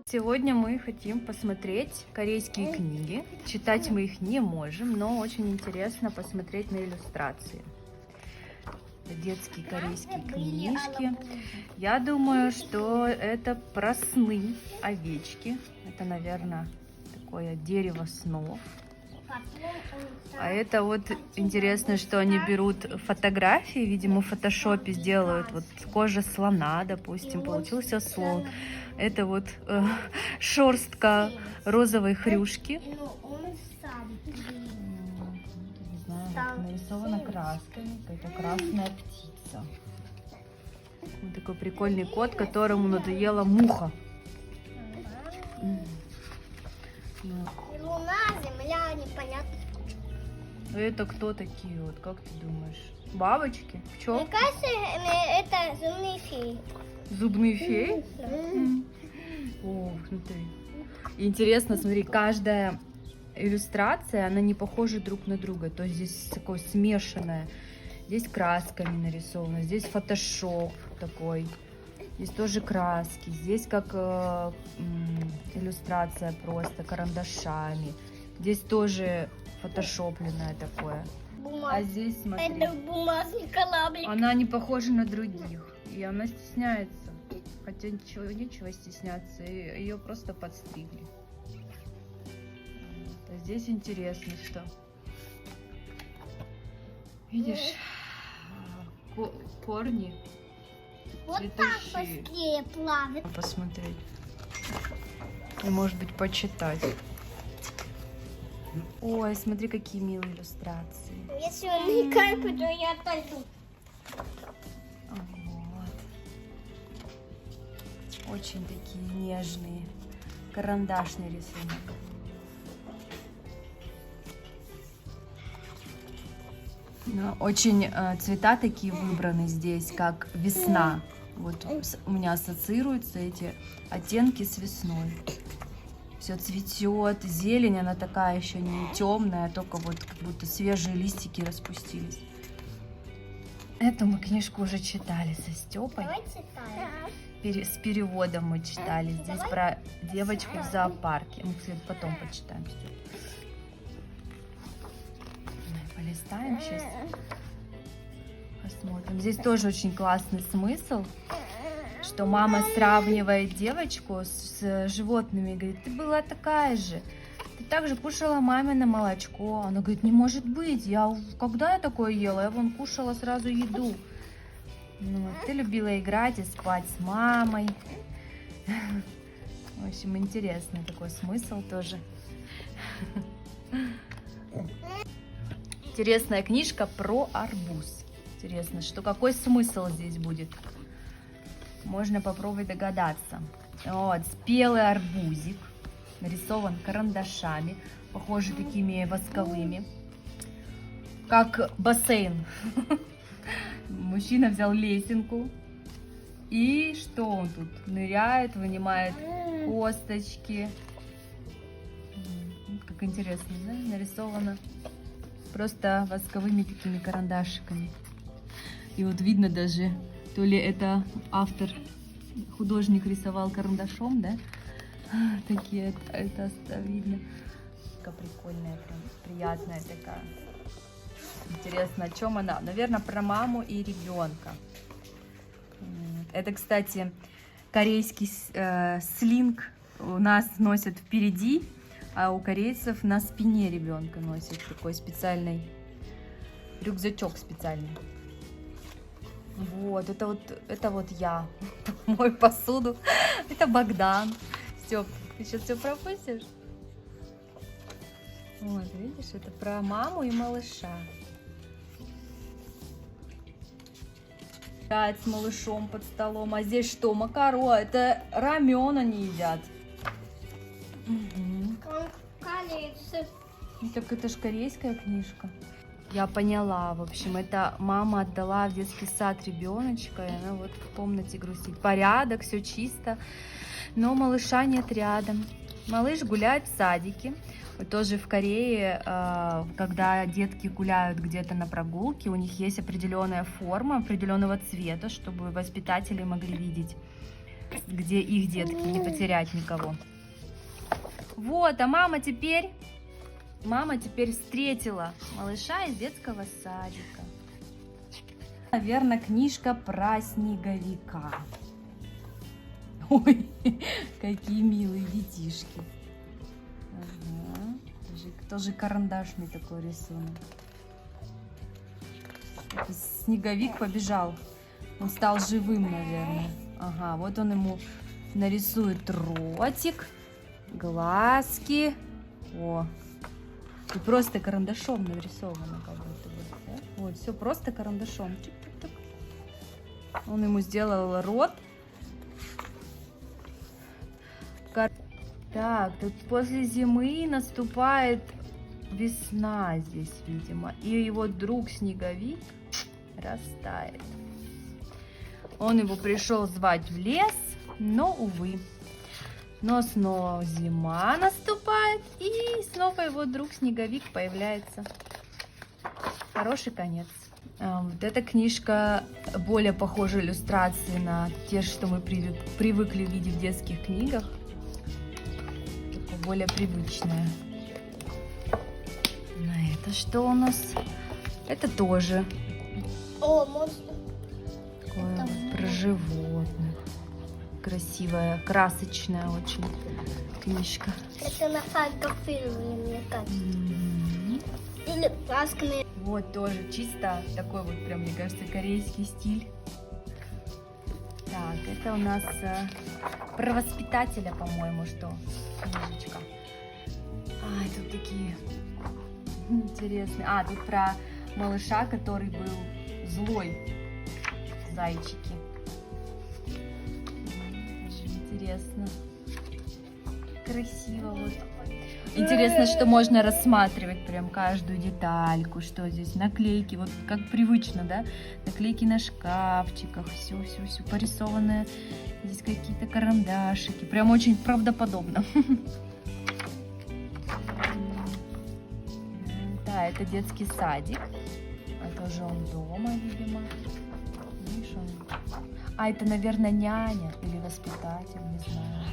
Сегодня мы хотим посмотреть корейские книги. Читать мы их не можем, но очень интересно посмотреть на иллюстрации. Детские корейские книжки. Я думаю, что это про сны овечки. Это, наверное, такое дерево снов. А это вот интересно, что они берут фотографии, видимо, в фотошопе сделают. Вот кожа слона, допустим, получился слон. Это вот шерстка розовой хрюшки. Не знаю, нарисована красками. Какая-то красная птица. Вот такой прикольный кот, которому надоела муха. Луна, земля, непонятно. Это кто такие вот, как ты думаешь? Бабочки? Пчелки? Мне кажется, это зубные феи. Зубные феи? О, смотри. Интересно, смотри, каждая иллюстрация, она не похожа друг на друга. То есть здесь такое смешанное. Здесь красками нарисовано, здесь фотошоп такой. Здесь тоже краски. Здесь как иллюстрация просто карандашами. Здесь тоже фотошопленное такое. А здесь, смотри, Это бумажный кораблик. она не похожа на других. И она стесняется. Хотя нечего стесняться. Ее просто подстригли. А здесь интересно, что. Видишь, корни. Вот так Цветущие. быстрее плавает. Посмотреть. И, может быть, почитать. Ой, смотри, какие милые иллюстрации. Если он не кайфует, то я отойду. Вот. Очень такие нежные. Карандашный рисунок. Очень цвета такие выбраны здесь, как весна. Вот у меня ассоциируются эти оттенки с весной. Все цветет, зелень, она такая еще не темная, только вот как будто свежие листики распустились. Эту мы книжку уже читали со Степой. Давай читаем. С переводом мы читали. Здесь про девочку в зоопарке. Мы, кстати, потом почитаем, Степ. Полистаем сейчас. Посмотрим. Здесь тоже очень классный смысл, что мама сравнивает девочку с животными и говорит: ты была такая же, ты также кушала мамино молочко. Она говорит: не может быть, когда я такое ела? Я вон кушала сразу еду. Ну, ты любила играть и спать с мамой. В общем, интересный такой смысл тоже. Интересная книжка про арбуз. Интересно, что какой смысл здесь будет? Можно попробовать догадаться. Вот, спелый арбузик. Нарисован карандашами. Похоже, такими восковыми. Как бассейн. Мужчина взял лесенку. И что он тут? Ныряет, вынимает косточки. Как интересно, да? Нарисовано просто восковыми такими карандашиками. И вот видно даже, то ли это автор, художник рисовал карандашом, да? Такие, это видно. Такая прикольная, прям приятная такая. Интересно, о чем она? Наверное, про маму и ребенка. Это, кстати, корейский слинг у нас носят впереди, а у корейцев на спине ребенка носят такой специальный рюкзачок специальный. Вот, это вот я мою посуду. Это Богдан. Степ, ты сейчас все пропустишь? Вот, видишь, это про маму и малыша. Играть с малышом под столом. А здесь что? Макаро. Это рамен они едят. Так это ж корейская книжка. Я поняла, в общем, это мама отдала в детский сад ребеночка, и она вот в комнате грустит. Порядок, все чисто, но малыша нет рядом. Малыш гуляет в садике. Вот тоже в Корее, когда детки гуляют где-то на прогулке, у них есть определенная форма, определенного цвета, чтобы воспитатели могли видеть, где их детки, не потерять никого. Вот, а мама теперь встретила малыша из детского садика. Наверное, книжка про снеговика. Ой, какие милые детишки. Ага. Тоже карандашный такой рисунок. Снеговик побежал. Он стал живым, наверное. Ага, вот он ему нарисует ротик, глазки. О, и просто карандашом нарисовано, как будто бы. Да? Вот, все просто карандашом. Чик-чик-чик. Он ему сделал рот. Так, тут после зимы наступает весна здесь, видимо. И его друг Снеговик растает. Он его пришел звать в лес, но, увы. Но снова зима наступает, и снова его друг Снеговик появляется. Хороший конец. Вот эта книжка более похожа иллюстрации на те, что мы привыкли видеть в детских книгах. Такое более привычное. А это что у нас? Это тоже О, монстр. такое про животных. Красивая, красочная очень книжка. Это на фотографирование, мне кажется. Или красками. Вот тоже чисто такой вот прям, мне кажется, корейский стиль. Так, это у нас про воспитателя, по-моему, что книжечка. Ай, тут такие интересные. А, тут про малыша, который был злой. Зайчики. Интересно. Красиво вот. Интересно, что можно рассматривать прям каждую детальку, что здесь наклейки, вот как привычно, да? Наклейки на шкафчиках, все порисованное. Здесь какие-то карандашики, прям очень правдоподобно. Да, это детский садик. А тоже он дома, видимо. Видишь, он... А это, наверное, няня или воспитатель, не знаю.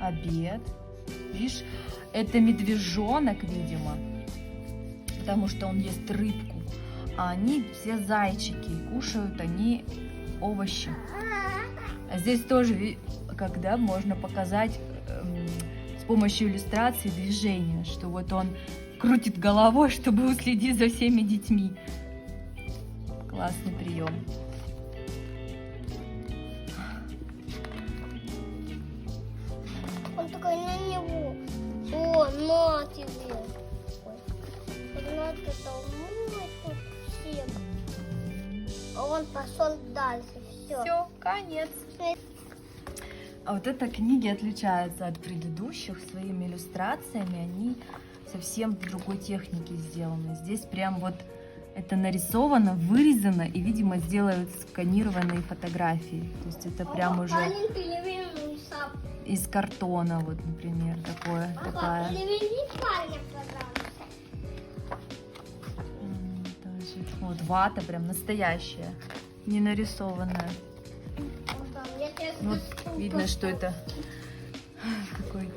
Обед. Видишь, это медвежонок, видимо, потому что он ест рыбку, а они все зайчики, и кушают они овощи. А здесь тоже, когда можно показать с помощью иллюстрации движения, что вот он крутит головой, чтобы уследить за всеми детьми. Классный прием. Он такой на него. О, на тебе. Вот это мой всем. А он пошел дальше. Все. Все, конец. А вот эта книги отличаются от предыдущих своими иллюстрациями. Они совсем в другой технике сделаны. Здесь прям вот это нарисовано, вырезано и, видимо, сделают сканированные фотографии. То есть это прям уже из картона, вот, например, такая. Тоже. Вот вата прям настоящая, не нарисованная. Вот видно, что это такой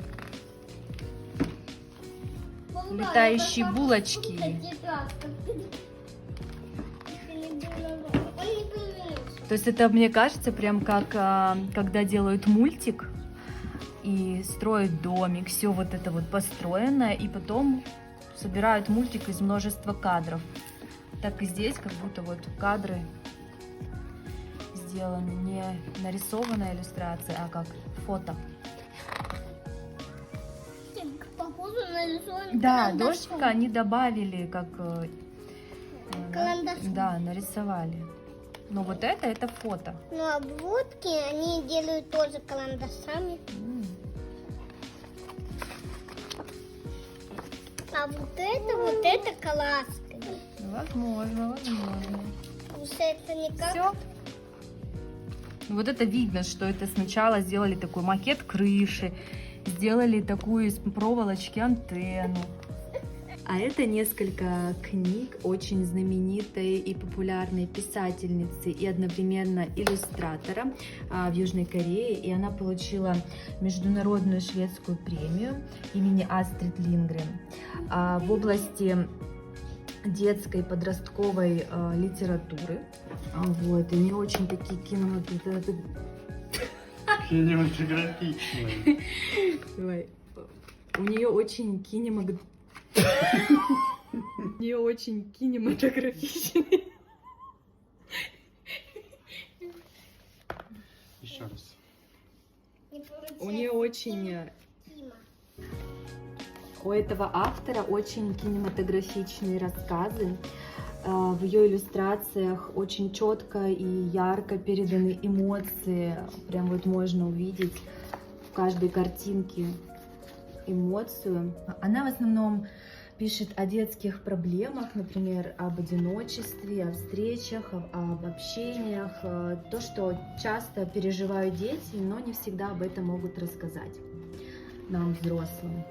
летающие булочки. То есть это, мне кажется, прям как когда делают мультик и строят домик, все вот это вот построено, и потом собирают мультик из множества кадров. Так и здесь как будто вот кадры сделаны не нарисованная иллюстрация, а как фото. Похоже на рисунок. Да, дождика они добавили как Карандашом. да, нарисовали. Но вот это фото. Ну, обводки они делают тоже карандашами. А вот это красками. Возможно. Потому что это не как... Все. Вот это видно, что это сначала сделали такой макет крыши, сделали такую из проволочки антенну. А это несколько книг очень знаменитой и популярной писательницы и одновременно иллюстратора в Южной Корее. И она получила международную шведскую премию имени Астрид Лингрен в области детской подростковой литературы. Вот, и не очень такие Кинематографичные. Давай. У нее очень кинематографичный. Еще раз. Не получается. У нее очень... Тима. У этого автора очень кинематографичные рассказы. В ее иллюстрациях очень четко и ярко переданы эмоции. Прям вот можно увидеть в каждой картинке эмоцию. Она в основном пишет о детских проблемах, например, об одиночестве, о встречах, об общениях. То, что часто переживают дети, но не всегда об этом могут рассказать нам, взрослым.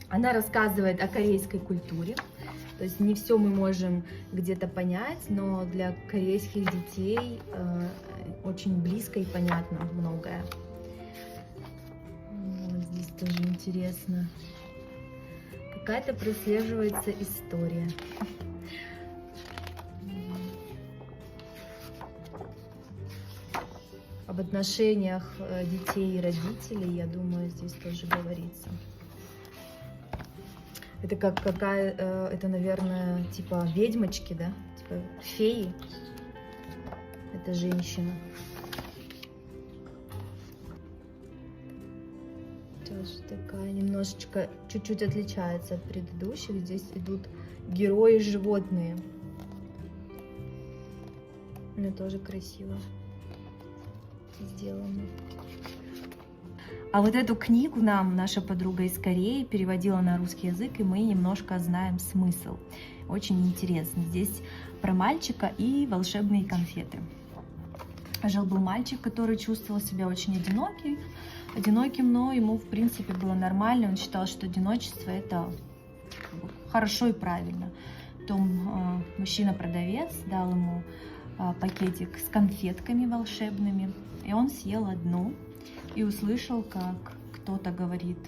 Она рассказывает о корейской культуре. То есть не все мы можем где-то понять, но для корейских детей очень близко и понятно многое. Вот здесь тоже интересно. Какая-то прослеживается история. Об отношениях детей и родителей, я думаю, здесь тоже говорится. Это как это, наверное, типа ведьмочки, да? Типа феи. Это женщина. Тоже такая немножечко, чуть-чуть отличается от предыдущих. Здесь идут герои-животные. Но тоже красиво сделано. А вот эту книгу нам наша подруга из Кореи переводила на русский язык, и мы немножко знаем смысл. Очень интересно. Здесь про мальчика и волшебные конфеты. Жил-был мальчик, который чувствовал себя очень одиноким, но ему, в принципе, было нормально. Он считал, что одиночество – это хорошо и правильно. Потом мужчина-продавец дал ему пакетик с конфетками волшебными, и он съел одну. И услышал, как кто-то говорит,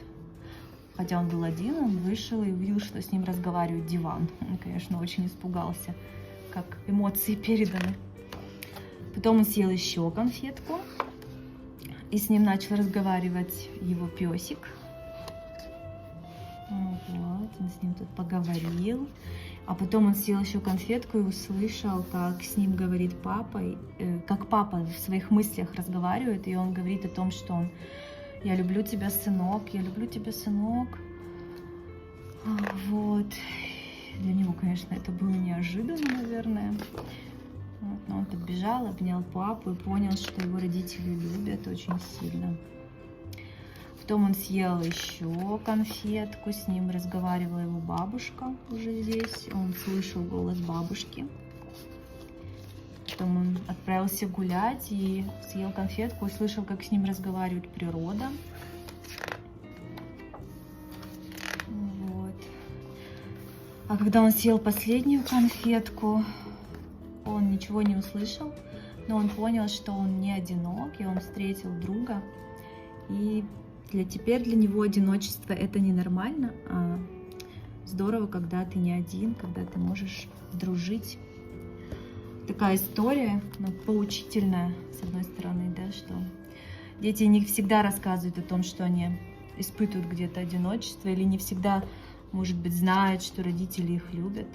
хотя он был один, он вышел и увидел, что с ним разговаривает диван. Он, конечно, очень испугался, как эмоции переданы. Потом он съел еще конфетку, и с ним начал разговаривать его песик. Вот, он с ним тут поговорил. А потом он съел еще конфетку и услышал, как с ним говорит папа, как папа в своих мыслях разговаривает, и он говорит о том, что «Я люблю тебя, сынок, я люблю тебя, сынок». Вот. Для него, конечно, это было неожиданно, наверное. Вот. Но он подбежал, обнял папу и понял, что его родители любят очень сильно. Потом он съел еще конфетку, с ним разговаривала его бабушка уже здесь. Он слышал голос бабушки. Потом он отправился гулять и съел конфетку, и слышал, как с ним разговаривает природа. Вот. А когда он съел последнюю конфетку, он ничего не услышал, но он понял, что он не одинок, и он встретил друга. И теперь для него одиночество — это ненормально, а здорово, когда ты не один, когда ты можешь дружить. Такая история, но поучительная, с одной стороны, да, что дети не всегда рассказывают о том, что они испытывают где-то одиночество, или не всегда, может быть, знают, что родители их любят.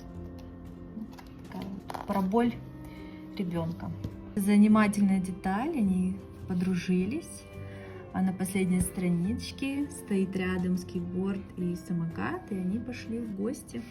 Такая вот про боль ребенка. Занимательная деталь, они подружились. А на последней страничке стоит рядом скейтборд и самокат, и они пошли в гости.